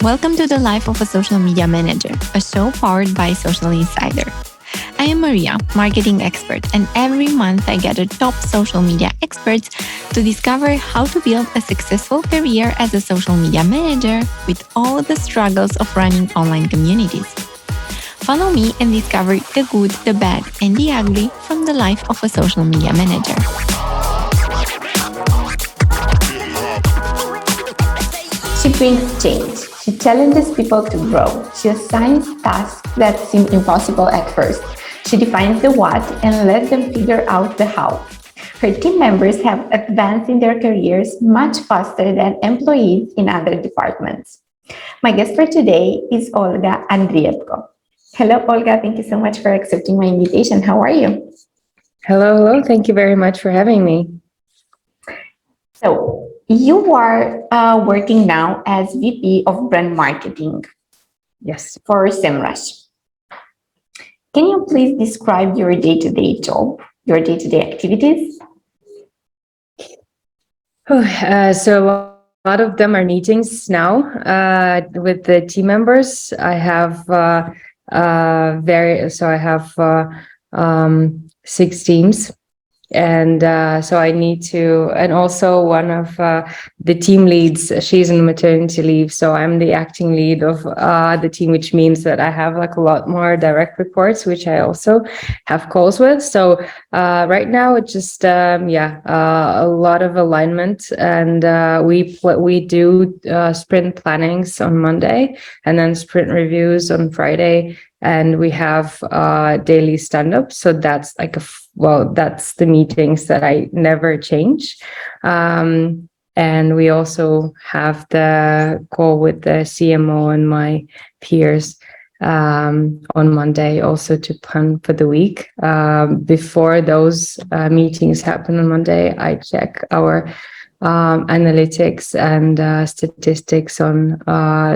Welcome to the Life of a Social Media Manager, a show powered by Socialinsider. I am Maria, marketing expert, and every month I gather top social media experts to discover how to build a successful career as a social media manager with all the struggles of running online communities. Follow me and discover the good, the bad, and the ugly from the life of a social media manager. She brings change. She challenges people to grow. She assigns tasks that seem impossible at first. She defines the what and lets them figure out the how. Her team members have advanced in their careers much faster than employees in other departments. My guest for today is Olga Andrienko. Hello, Olga. Thank you so much for accepting my invitation. How are you? Hello. Thank you very much for having me. So, you are working now as VP of Brand Marketing. Yes. For Semrush. Can you please describe your day-to-day job, your day-to-day activities? So a lot of them are meetings now with the team members. I have six teams. And so I need to, and also one of the team leads, she's on maternity leave. So I'm the acting lead of the team, which means that I have like a lot more direct reports, which I also have calls with. So right now it's just, a lot of alignment, and we do sprint plannings on Monday and then sprint reviews on Friday. And we have daily stand-ups. So that's like that's the meetings that I never change. And we also have the call with the CMO and my peers on Monday, also to plan for the week. Before those meetings happen on Monday, I check our analytics and statistics on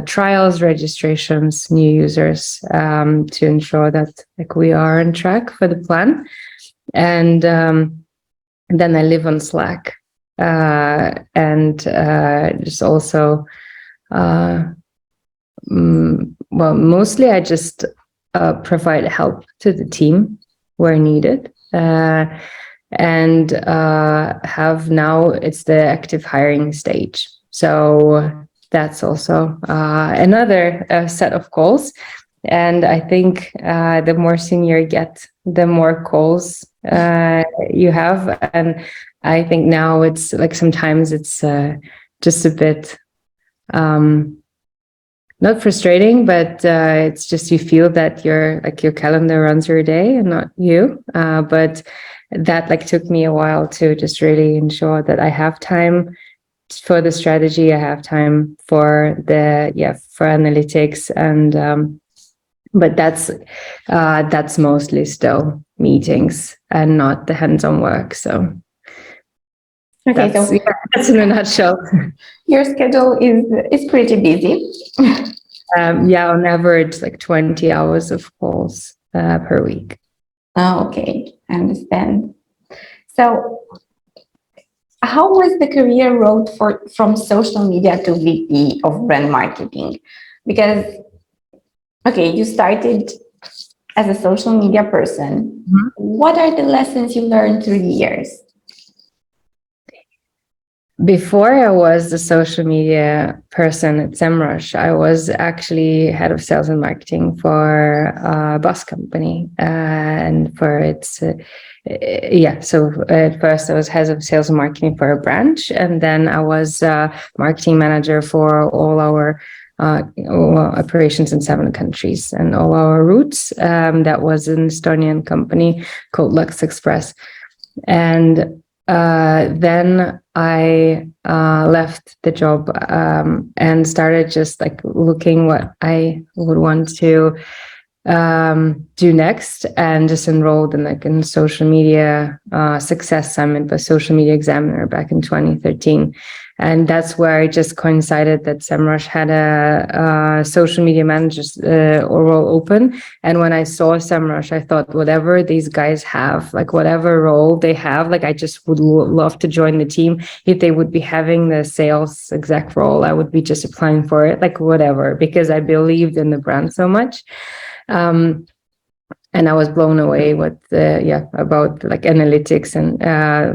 trials, registrations, new users, to ensure that we are on track for the plan. And then I live on Slack, and just also mostly I just provide help to the team where needed. And have now it's the active hiring stage. So that's also another set of calls. And I think the more senior you get, the more calls you have. And I think now it's like sometimes it's just a bit not frustrating, but it's just you feel that your calendar runs your day and not you. But that took me a while to just really ensure that I have time for the strategy, I have time for for analytics, and but that's mostly still meetings and not the hands-on work. So okay, that's in a nutshell. Your schedule is pretty busy. On average 20 hours of calls per week. Oh, okay, I understand. So how was the career road from social media to VP of brand marketing? Because, okay, you started as a social media person. Mm-hmm. What are the lessons you learned through the years? Before I was the social media person at Semrush, I was actually head of sales and marketing for a bus company, and for its So at first I was head of sales and marketing for a branch, and then I was marketing manager for all our operations in 7 countries and all our routes. That was an Estonian company called Lux Express, and then I left the job and started just looking what I would want to do next, and just enrolled in social media success summit by Social Media Examiner back in 2013. And that's where it just coincided that Semrush had a social media manager's role open. And when I saw Semrush, I thought, whatever these guys have, like whatever role they have, like I just would love to join the team. If they would be having the sales exec role, I would be just applying for it, like whatever, because I believed in the brand so much. And I was blown away with about like analytics and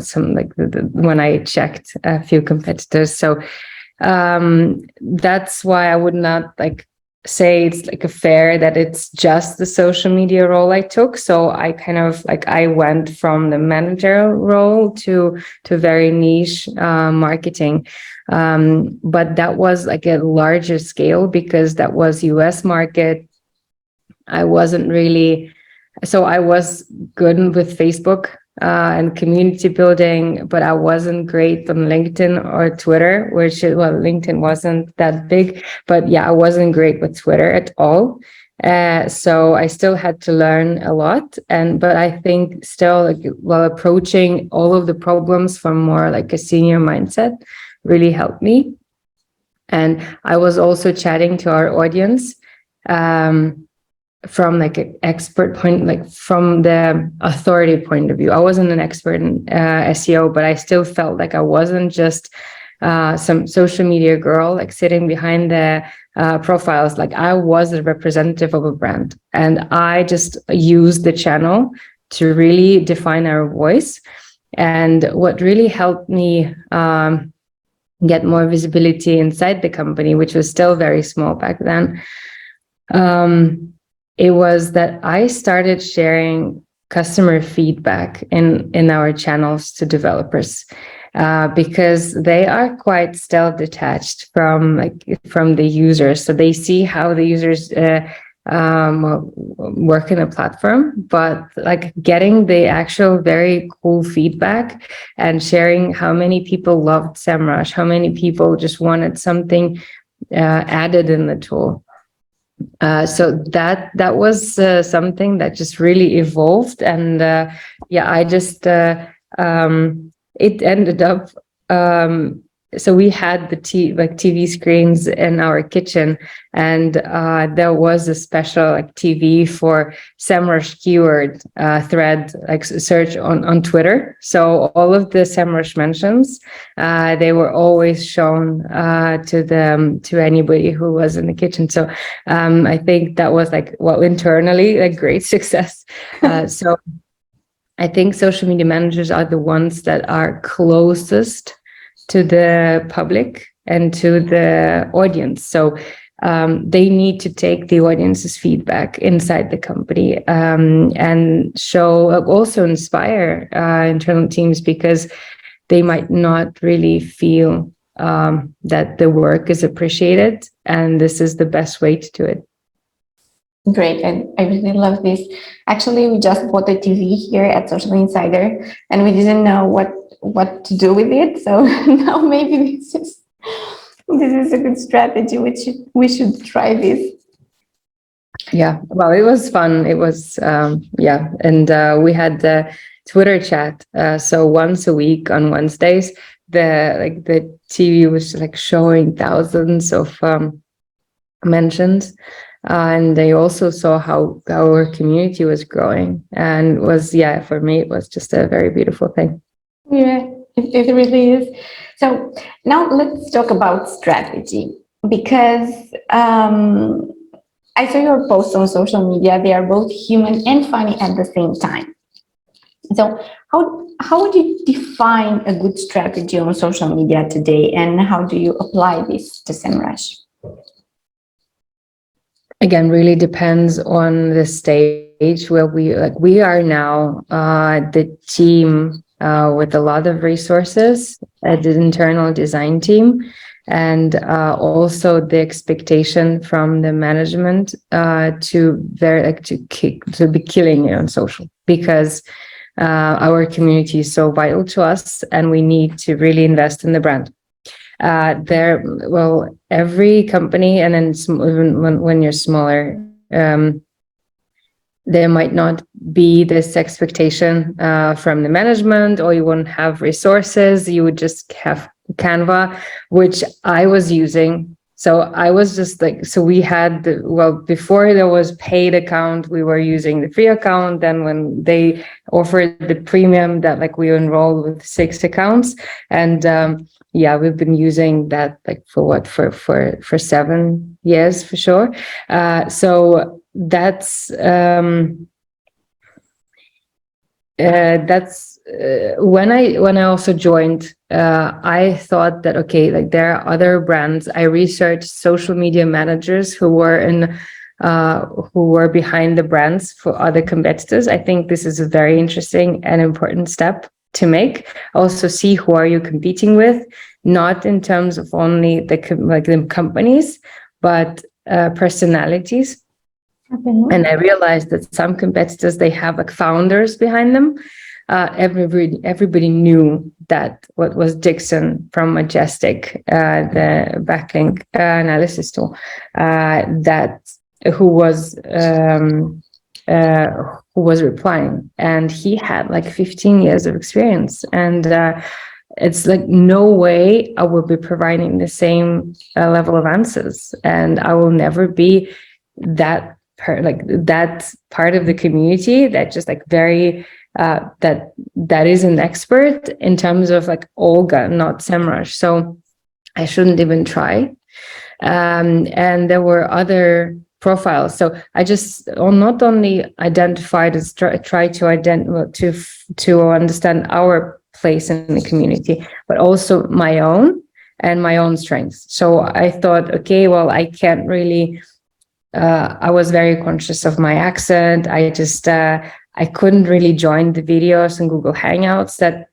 some like when I checked a few competitors. So that's why I would not like say it's like a fair that it's just the social media role I took. So I kind of like I went from the managerial role to very niche marketing. But that was like a larger scale because that was US market. I wasn't really, so I was good with Facebook and community building, but I wasn't great on LinkedIn or Twitter, LinkedIn wasn't that big, but yeah, I wasn't great with Twitter at all. So I still had to learn a lot. But I think still like, while approaching all of the problems from more like a senior mindset really helped me. And I was also chatting to our audience, from like an expert point, like from the authority point of view. I wasn't an expert in SEO, but I still felt like I wasn't just some social media girl, like sitting behind the profiles. Like I was a representative of a brand, and I just used the channel to really define our voice. And what really helped me get more visibility inside the company, which was still very small back then, it was that I started sharing customer feedback in our channels to developers, because they are quite still detached from the users. So they see how the users work in a platform, but like getting the actual very cool feedback and sharing how many people loved Semrush, how many people just wanted something added in the tool. So that was something that just really evolved, and I just it ended up. So we had the TV screens in our kitchen, and there was a special like TV for Semrush keyword thread, like search on Twitter. So all of the Semrush mentions, they were always shown to anybody who was in the kitchen. So I think that was internally a great success. So I think social media managers are the ones that are closest to the public and to the audience. So they need to take the audience's feedback inside the company, and also inspire internal teams, because they might not really feel that the work is appreciated, and this is the best way to do it. Great, and I really love this. Actually, we just bought a TV here at Socialinsider, and we didn't know what to do with it. So now maybe this is a good strategy. We should try this. Yeah, well, it was fun. It was and we had the Twitter chat. So once a week on Wednesdays, the TV was like showing thousands of mentions. And they also saw how our community was growing, and for me, it was just a very beautiful thing. Yeah, it really is. So now let's talk about strategy, because I saw your posts on social media. They are both human and funny at the same time. So how would you define a good strategy on social media today, and how do you apply this to Semrush? Again, really depends on the stage where we are now. The team with a lot of resources, the internal design team, and also the expectation from the management to be killing it on social, because our community is so vital to us, and we need to really invest in the brand. Every company, and then even when you're smaller, there might not be this expectation from the management, or you wouldn't have resources. You would just have Canva, which I was using. So I was just like, so we had before there was paid account, we were using the free account. Then when they offered the premium, that like we enrolled with 6 accounts, and we've been using that like for 7 years for sure. So that's when I also joined, I thought that, okay, like there are other brands. I researched social media managers who were behind the brands for other competitors. I think this is a very interesting and important step to make. Also see who are you competing with, not in terms of only the companies, but personalities. Okay. And I realized that some competitors, they have like founders behind them. Everybody knew that what was Dixon from Majestic, the backlink analysis tool, who was replying, and he had like 15 years of experience, and it's like no way I will be providing the same level of answers, and I will never be that part of the community that just like very that is an expert in terms of like Olga, not Semrush. So I shouldn't even try. And there were other profiles. So I just not only identified as try to understand our place in the community, but also my own strengths. So I thought, okay, well, I can't really. I was very conscious of my accent. I couldn't really join the videos in Google Hangouts that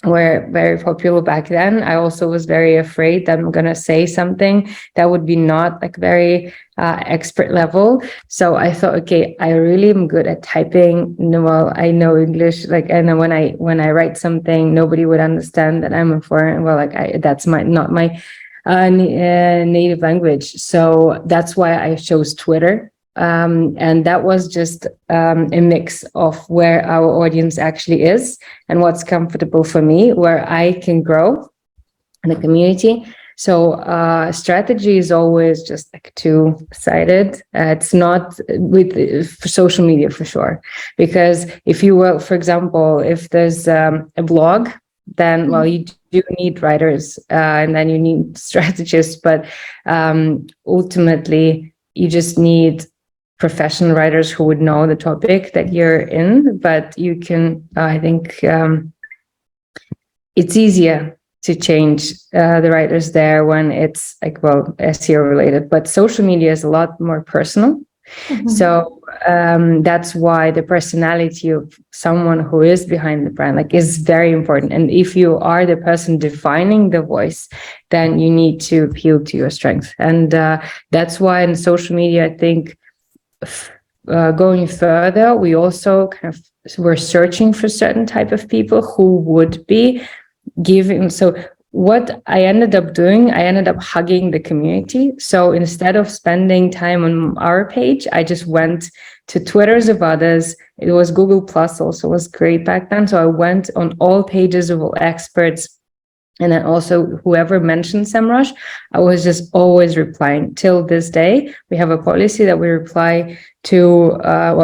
were very popular back then. I also was very afraid that I'm going to say something that would be not like very expert level. So I thought, okay, I really am good at typing. Well, I know English, like, and when I write something, nobody would understand that I'm a foreign. Well, like that's not my native language. So that's why I chose Twitter. And that was just a mix of where our audience actually is and what's comfortable for me, where I can grow in the community. So strategy is always just like two-sided. It's not for social media for sure, because if you will, for example, if there's a blog, then well, you do need writers and then you need strategists, but ultimately you just need professional writers who would know the topic that you're in. But you can, I think it's easier to change the writers there when it's like, well, SEO related, but social media is a lot more personal. Mm-hmm. So that's why the personality of someone who is behind the brand like is very important. And if you are the person defining the voice, then you need to appeal to your strength. And that's why in social media, I think going further, we also kind of were searching for certain type of people who would be giving. So what I ended up doing, I ended up hugging the community. So instead of spending time on our page, I just went to Twitters of others. It was Google Plus also was great back then. So I went on all pages of all experts. And then also whoever mentioned Semrush, I was just always replying. Till this day, we have a policy that we reply to,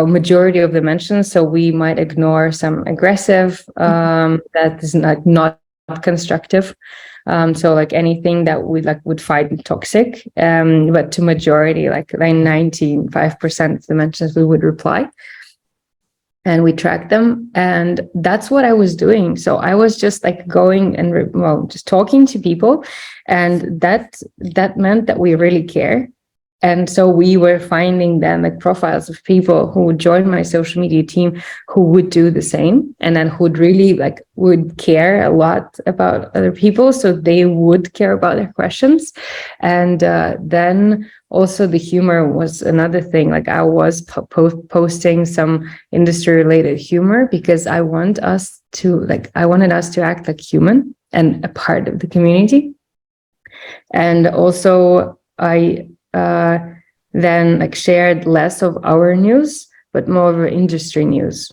majority of the mentions. So we might ignore some aggressive, that is not constructive. So like anything that we like would find toxic, but to majority, like 95% of the mentions we would reply. And we track them, and that's what I was doing. So I was just like going and just talking to people, and that meant that we really care. And so we were finding then like profiles of people who would join my social media team who would do the same, and then who would really would care a lot about other people. So they would care about their questions. And then also the humor was another thing. Like I was posting some industry related humor because I wanted us to act like human and a part of the community. And also I then shared less of our news, but more of industry news.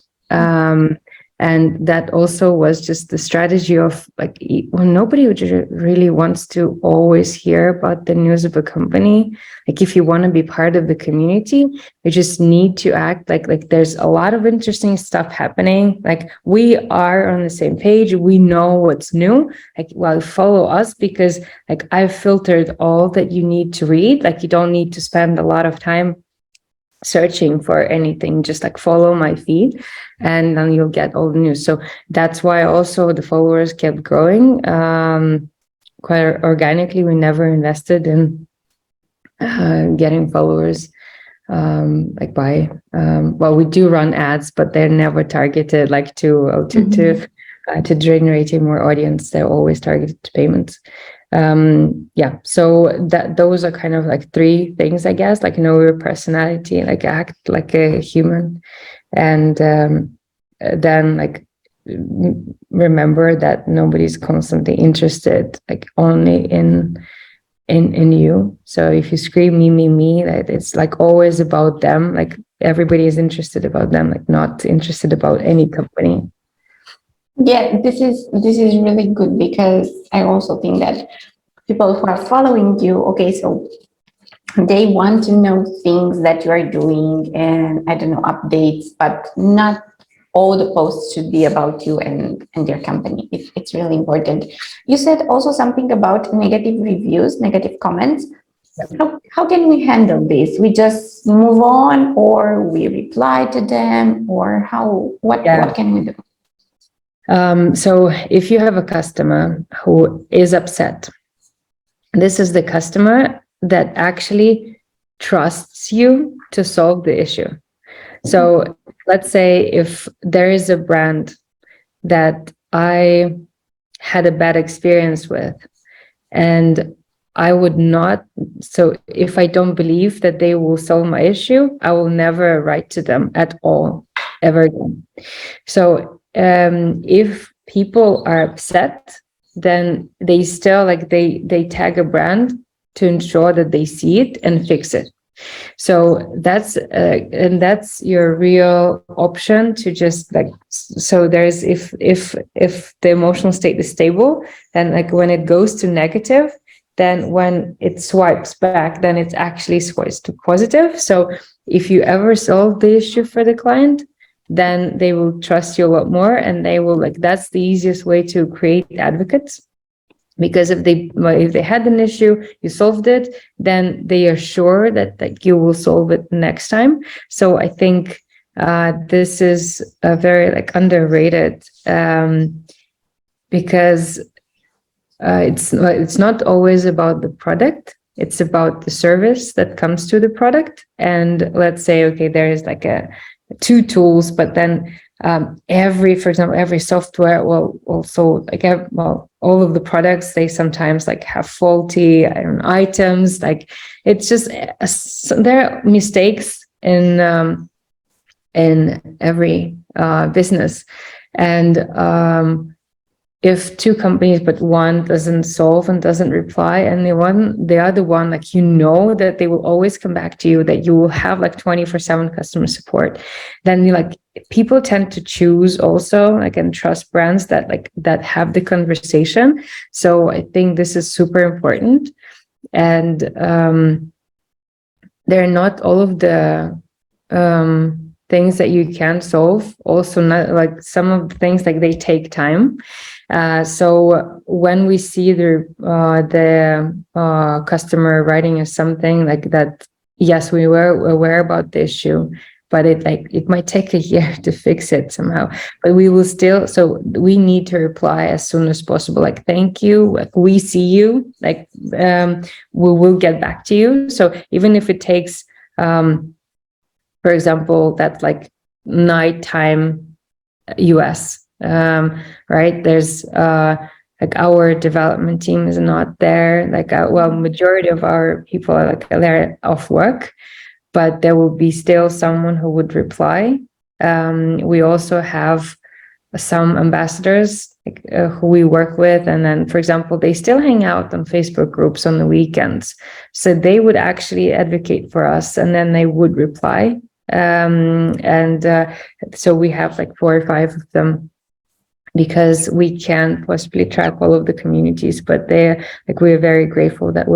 And that also was just the strategy of like, when nobody really wants to always hear about the news of a company, like if you want to be part of the community, you just need to act like there's a lot of interesting stuff happening. Like we are on the same page. We know what's new. Like, well, follow us, because like I've filtered all that you need to read. Like you don't need to spend a lot of time searching for anything, just like follow my feed and then you'll get all the news. So that's why also the followers kept growing quite organically. We never invested in getting followers like by well, we do run ads, but they're never targeted like to generating more audience. They're always targeted to payments. Yeah, so that those are kind of like three things, I guess, like know your personality, like act like a human, and then like remember that nobody's constantly interested like only in you. So if you scream me, that it's like always about them, like everybody is interested about them, like not interested about any company. Yeah, this is really good, because I also think that people who are following you, okay, so they want to know things that you are doing and I don't know, updates, but not all the posts should be about you and your company. It's really important. You said also something about negative reviews, negative comments. How can we handle this? We just move on, or we reply to them, or what can we do? So if you have a customer who is upset, this is the customer that actually trusts you to solve the issue. So let's say if there is a brand that I had a bad experience with, and I would not, so if I don't believe that they will solve my issue, I will never write to them at all, ever again. So if people are upset, then they still like they tag a brand to ensure that they see it and fix it. So that's your real option to just like, so there's if the emotional state is stable, then like when it goes to negative, then when it swipes back, then it's actually swipes to positive. So if you ever solve the issue for the client, then they will trust you a lot more, and they will like, that's the easiest way to create advocates. Because if they had an issue, you solved it, then they are sure that you will solve it next time. So I think this is a very like underrated, because it's not always about the product. It's about the service that comes to the product. And let's say, okay, there is like two tools, but then for example, every software will also like all of the products, they sometimes like have faulty items. Like it's just there are mistakes in every business, and if two companies but one doesn't solve and doesn't reply, and the other one, like that they will always come back to you, that you will have like 24/7 customer support, then people tend to choose also like and trust brands that have the conversation. So I think this is super important, and they're not all of the things that you can solve. Also, not like some of the things like they take time. So when we see the customer writing us something like that, yes, we were aware about the issue, but it might take a year to fix it somehow. But we will still, so we need to reply as soon as possible. Like, thank you, like we see you, like we will get back to you. So even if it takes, for example, that's like nighttime US. Right, there's like our development team is not there, like majority of our people are like they're off work, but there will be still someone who would reply. We also have some ambassadors who we work with, and then, for example, they still hang out on Facebook groups on the weekends, so they would actually advocate for us, and then they would reply So we have like 4 or 5 of them, because we can't possibly track all of the communities, but we're very grateful that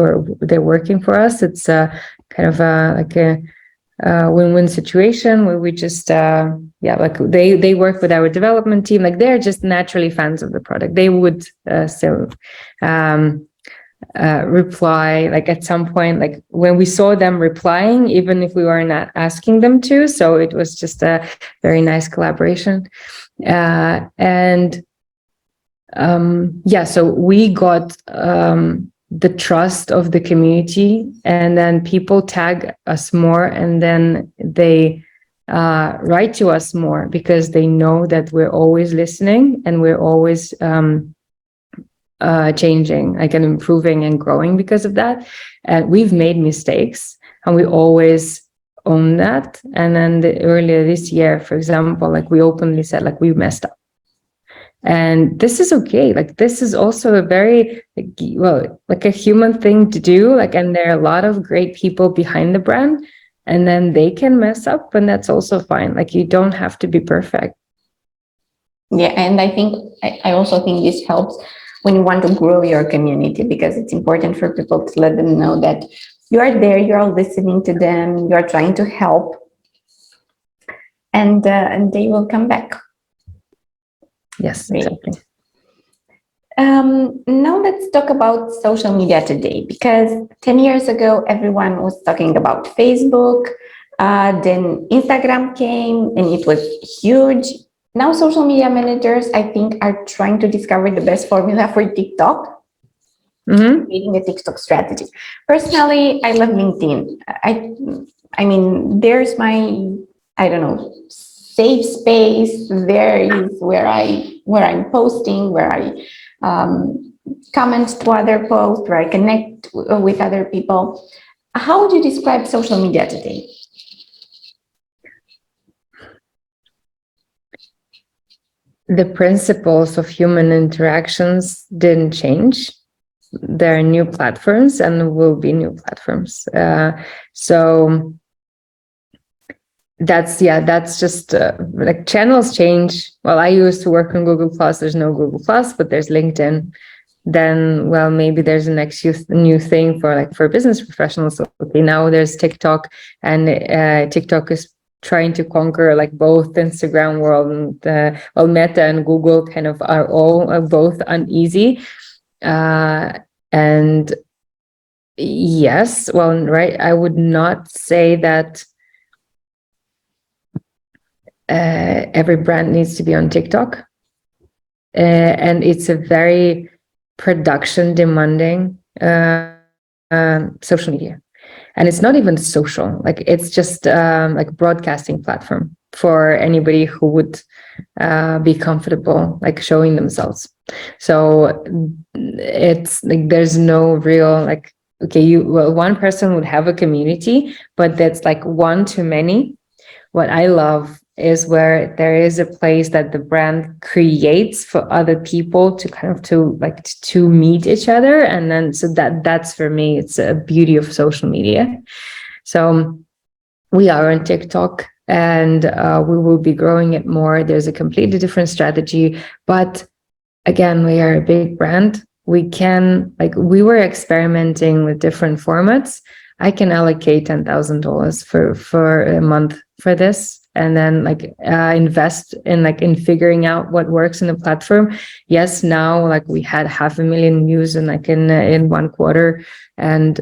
they're working for us. It's kind of like a win-win situation where we just they work with our development team. Like, they're just naturally fans of the product. They would reply, like, at some point, like when we saw them replying, even if we were not asking them to. So it was just a very nice collaboration. So we got the trust of the community, and then people tag us more, and then they write to us more, because they know that we're always listening and we're always changing, like, and improving and growing because of that. And we've made mistakes, and we always own that. And then earlier this year, for example, like, we openly said, like, we messed up. And this is okay. Like, this is also a very, like a human thing to do. Like, and there are a lot of great people behind the brand, and then they can mess up, and that's also fine. Like, you don't have to be perfect. Yeah, and I also think this helps when you want to grow your community, because it's important for people to let them know that you are there, you are listening to them, you are trying to help, and they will come back. Yes, exactly. Now let's talk about social media today, because 10 years ago, everyone was talking about Facebook. Then Instagram came, and it was huge. Now social media managers, I think, are trying to discover the best formula for TikTok, creating a TikTok strategy. Personally, I love LinkedIn. I mean, there's my, I don't know, safe space. There is where I'm posting, where I comment to other posts, where I connect with other people. How would you describe social media today? The principles of human interactions didn't change. There are new platforms, and will be new platforms. So that's just like, channels change. Well, I used to work on Google Plus. There's no Google Plus, but there's LinkedIn. Then, well, maybe there's a next new thing for business professionals. Okay, now there's TikTok, and TikTok is trying to conquer like both Instagram world, and Meta and Google kind of are both uneasy. And yes, well, right, I would not say that every brand needs to be on TikTok, and it's a very production demanding social media. And it's not even social, like, it's just like broadcasting platform for anybody who would be comfortable like showing themselves. So it's like, there's no real like, okay, one person would have a community, but that's like one too many. What I love is where there is a place that the brand creates for other people to kind of to meet each other. And then, so that's for me, it's a beauty of social media. So we are on TikTok, and we will be growing it more. There's a completely different strategy, but again, we are a big brand. We can, like, we were experimenting with different formats. I can allocate $10,000 for a month for this, and then invest in figuring out what works in the platform. Yes, now we had 500,000 views in 1 quarter, and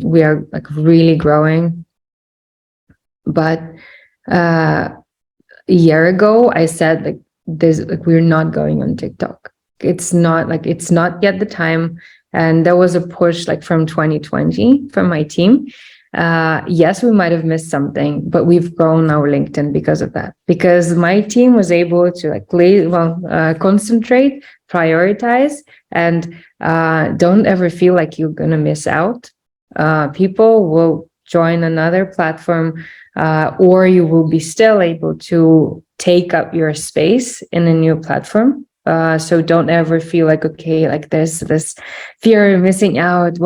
we are really growing. But a year ago, I said we're not going on TikTok. It's not yet the time. And there was a push from 2020 from my team. Yes, we might have missed something, but we've grown our LinkedIn because of that. Because my team was able to concentrate, prioritize, and don't ever feel like you're gonna miss out. People will join another platform, or you will be still able to take up your space in a new platform. So don't ever feel there's this fear of missing out.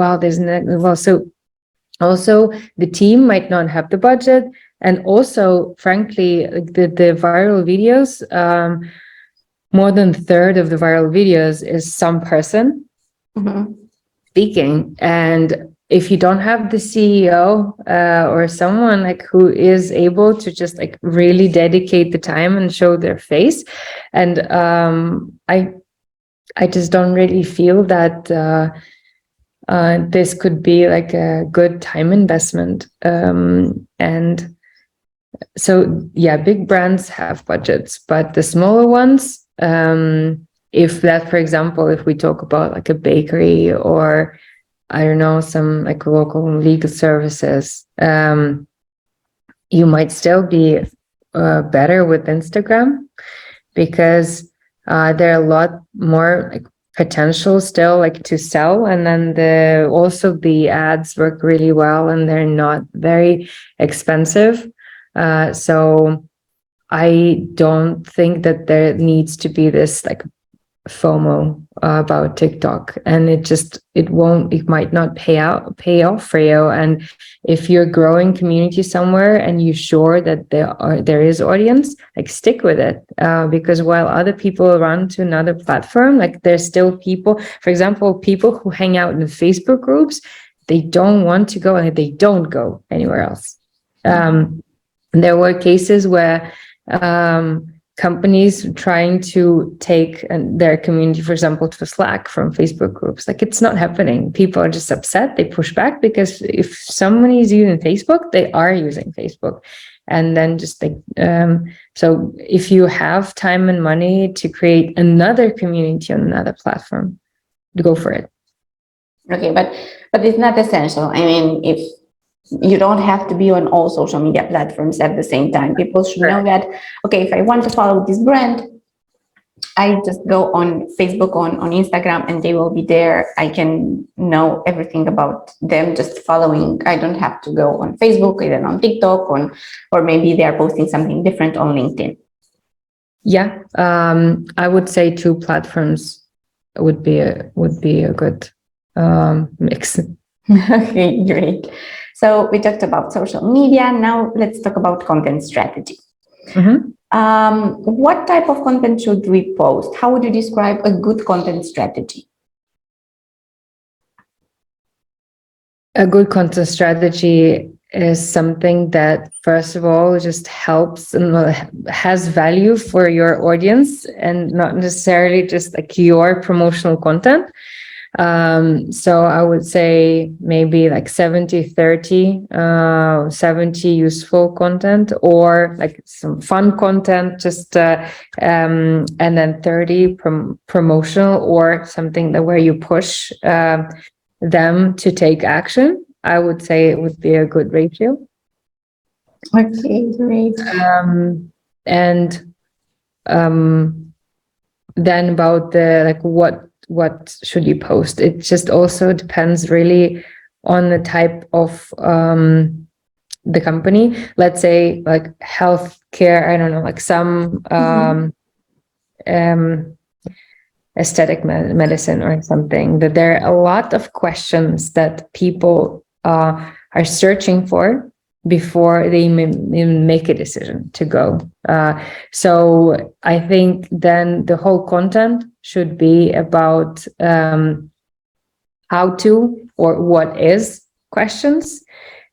So also the team might not have the budget. And also, frankly, like the viral videos, more than a third of the viral videos is some person speaking. And if you don't have the CEO or someone like who is able to just like really dedicate the time and show their face, and I just don't really feel that this could be like a good time investment. And so, yeah, big brands have budgets, but the smaller ones, if that, for example, if we talk about like a bakery or I don't know, some like local legal services, you might still be better with Instagram because there are a lot more like potential still like to sell, and then also the ads work really well and they're not very expensive. So I don't think that there needs to be this like FOMO about TikTok, and it might not pay off for you. And if you're growing community somewhere and you're sure that there is audience, like stick with it, because while other people run to another platform, like there's still people, for example, people who hang out in the Facebook groups, they don't want to go and they don't go anywhere else. There were cases where companies trying to take their community, for example, to Slack from Facebook groups. Like it's not happening. People are just upset. They push back because if somebody is using Facebook, they are using Facebook. And then just like, so if you have time and money to create another community on another platform, go for it. Okay, but it's not essential. I mean, if you don't have to be on all social media platforms at the same time. People should know that, okay, if I want to follow this brand, I just go on Facebook, on Instagram, and they will be there. I can know everything about them just following. I don't have to go on Facebook, even on TikTok, or maybe they are posting something different on LinkedIn. Yeah, I would say 2 platforms would be a good mix. Okay, great. So we talked about social media. Now let's talk about content strategy. What type of content should we post? How would you describe a good content strategy? A good content strategy is something that, first of all, just helps and has value for your audience and not necessarily just like your promotional content. So I would say maybe like 70-30, 70 useful content or like some fun content, just and then 30 promotional or something that where you push them to take action. I would say it would be a good ratio. Okay, great. And then about the like what should you post? It just also depends really on the type of the company. Let's say like healthcare, I don't know, like some aesthetic medicine or something, that there are a lot of questions that people are searching for before they make a decision to go. So I think then the whole content should be about how to or what is questions.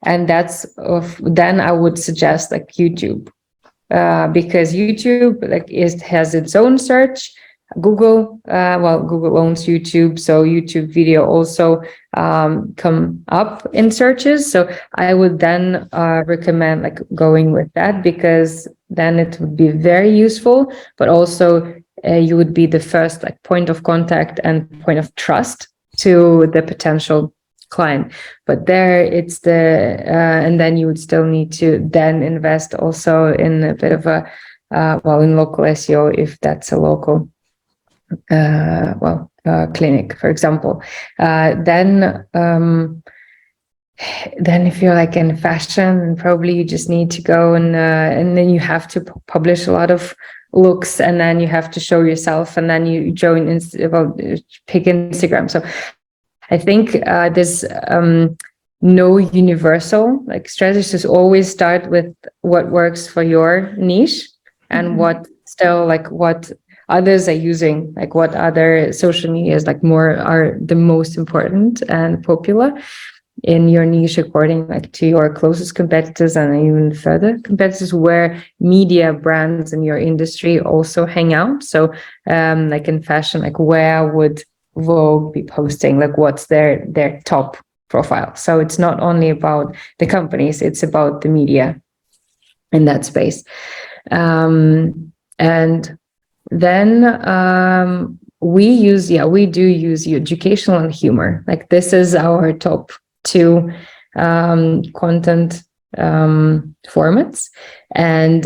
And then I would suggest like YouTube, because YouTube like has its own search. Google, Google owns YouTube, so YouTube video also come up in searches. So I would then recommend like going with that, because then it would be very useful, but also you would be the first like point of contact and point of trust to the potential client. But there it's and then you would still need to then invest also in a bit of a in local SEO, if that's a local clinic, for example. Then if you're like in fashion, probably you just need to go and then you have to publish a lot of looks, and then you have to show yourself, and then you pick Instagram. So I think this no universal like strategies. Always start with what works for your niche and what still like what others are using, like what other social medias like more are the most important and popular in your niche according like to your closest competitors and even further competitors where media brands in your industry also hang out. So like in fashion, like where would Vogue be posting, like what's their top profile. So it's not only about the companies, it's about the media in that space. And then we do use educational and humor. Like this is our top two content formats. And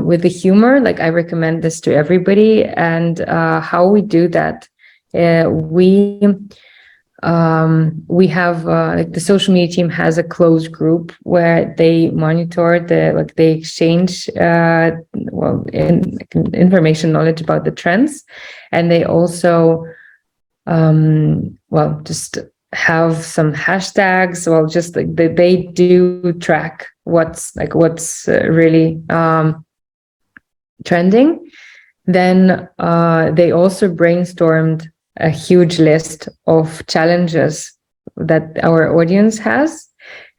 with the humor, like I recommend this to everybody. And how we do that, we have like the social media team has a closed group where they monitor they exchange information knowledge about the trends, and they also just have some hashtags. Well, just like they do track what's really trending. Then they also brainstormed a huge list of challenges that our audience has.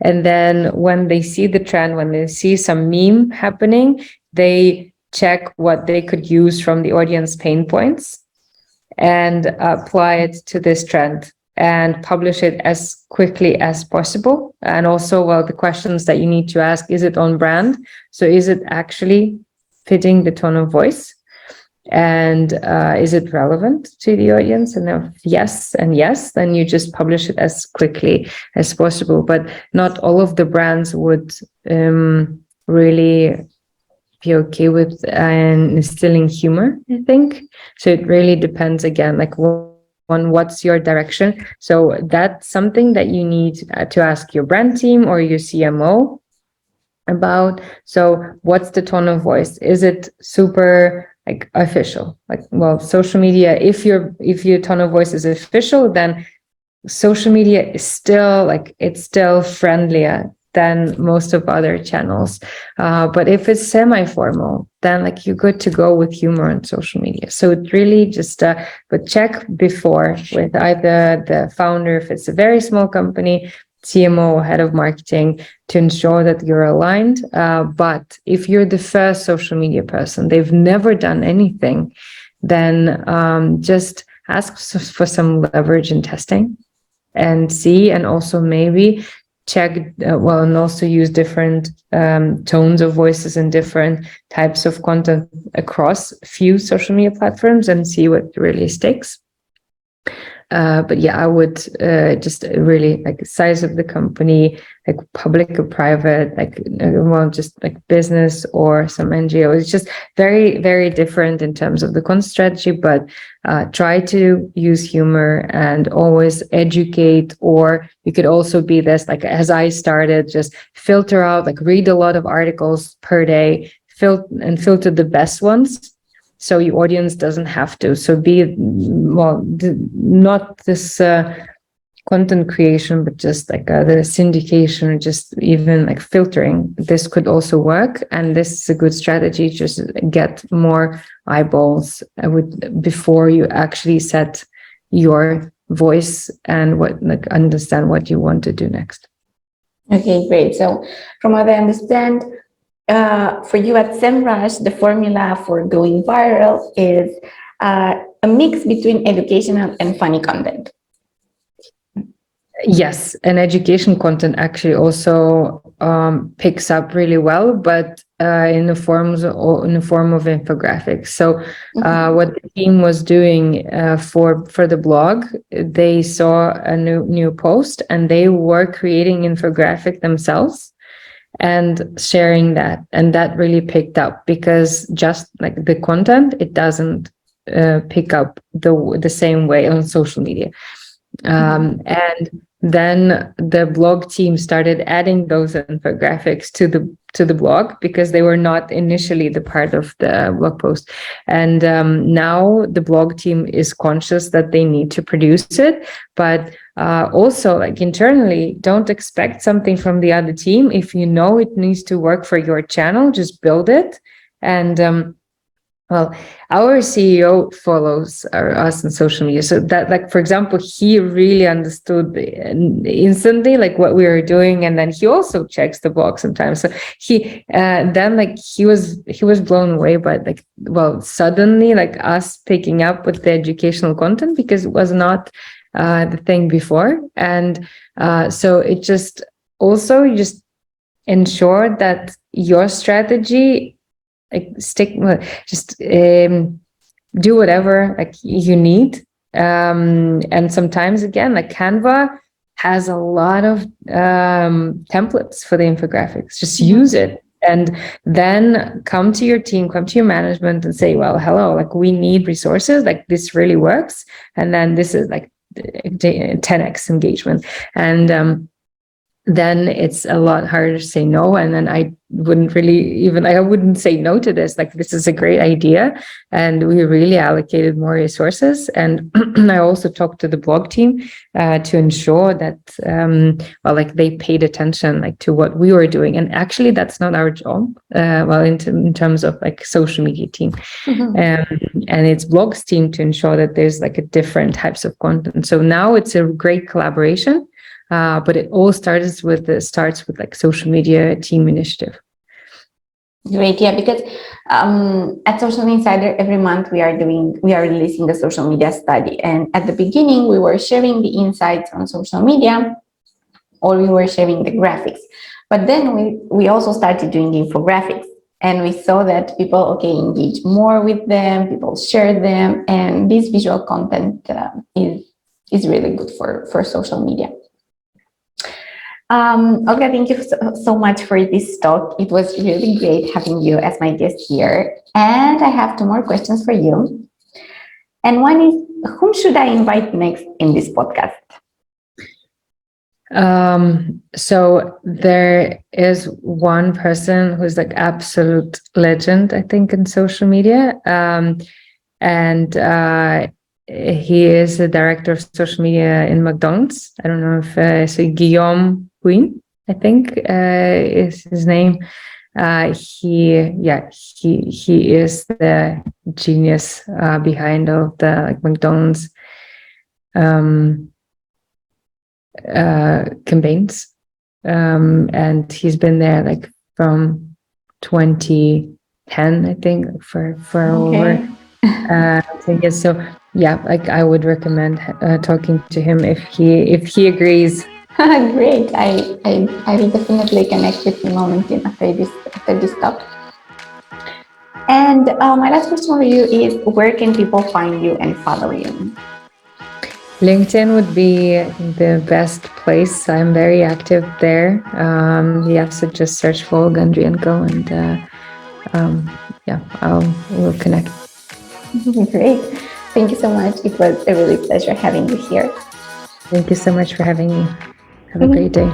And then when they see the trend, when they see some meme happening, they check what they could use from the audience pain points and apply it to this trend and publish it as quickly as possible. And also, the questions that you need to ask, is it on brand? So is it actually fitting the tone of voice? And is it relevant to the audience? And if yes, then you just publish it as quickly as possible. But not all of the brands would really be okay with instilling humor, I think. So it really depends, again, like on what's your direction. So that's something that you need to ask your brand team or your CMO about. So what's the tone of voice? Is it super like official? Like, well, social media, if your tone of voice is official, then social media is still it's still friendlier than most of other channels. But if it's semi-formal, then you're good to go with humor on social media. So it really just, but check before with either the founder, if it's a very small company, CMO, head of marketing, to ensure that you're aligned. But if you're the first social media person, they've never done anything, then just ask for some leverage in testing and see, and also maybe check, and also use different tones of voices and different types of content across few social media platforms and see what really sticks. But yeah, I would just really size of the company, public or private, just business or some NGO. It's just very, very different in terms of the content strategy, but try to use humor and always educate. Or you could also be this, as I started, just filter out, read a lot of articles per day, filter the best ones, so your audience doesn't have to. So be, not this content creation, but just the syndication, or just even filtering. This could also work, and this is a good strategy. Just get more eyeballs before you actually set your voice and understand what you want to do next. Okay, great. So from what I understand, for you at Semrush, the formula for going viral is a mix between educational and funny content. Yes, and education content actually also picks up really well, but in the form of infographics. So what the team was doing for the blog, they saw a new post, and they were creating infographic themselves and sharing that, and that really picked up, because just the content, it doesn't pick up the same way on social media. And then the blog team started adding those infographics to the blog because they were not initially the part of the blog post. And now the blog team is conscious that they need to produce it, but also like internally, don't expect something from the other team. If you know it needs to work for your channel, just build it. And well, our CEO follows us on social media. So that, like, for example, he really understood instantly, like, what we were doing. And then he also checks the blog sometimes. So he, then like, he was blown away by, like, well, suddenly, like, us picking up with the educational content, because it was not the thing before. And so it just also, you just ensure that your strategy, like, do whatever like you need. And sometimes, again, like, Canva has a lot of templates for the infographics. Just use it, and then come to your team, come to your management and say, well, hello, like, we need resources, like, this really works. And then this is like 10x engagement. And then it's a lot harder to say no. And then I wouldn't say no to this. Like, this is a great idea. And we really allocated more resources. And I also talked to the blog team to ensure that, well, like, they paid attention, like, to what we were doing. And actually, that's not our job. Well, in terms of, like, social media team. And it's blogs team to ensure that there's, like, a different types of content. So now it's a great collaboration. But it all starts with like social media team initiative. Great, yeah, because at Socialinsider every month we are releasing a social media study, and at the beginning we were sharing the insights on social media, or we were sharing the graphics, but then we also started doing infographics, and we saw that people engage more with them, people share them, and this visual content is really good for social media. Olga, thank you so much for this talk. It was really great having you as my guest here. And I have 2 more questions for you. And one is, whom should I invite next in this podcast? So there is one person who's like absolute legend, I think, in social media. And he is the director of social media in McDonald's. I don't know if so Guillaume Queen, I think, is his name. He is the genius behind all the, like, McDonald's campaigns, and he's been there, like, from 2010, I think, for over 10 years. So yeah, like, I would recommend talking to him if he agrees. Great. I will definitely connect with him on LinkedIn after this talk. And my last question for you is, where can people find you and follow you? LinkedIn would be the best place. I'm very active there. So just search for Olga Andrienko, and we'll connect. Great. Thank you so much. It was a really pleasure having you here. Thank you so much for having me. Have a great day.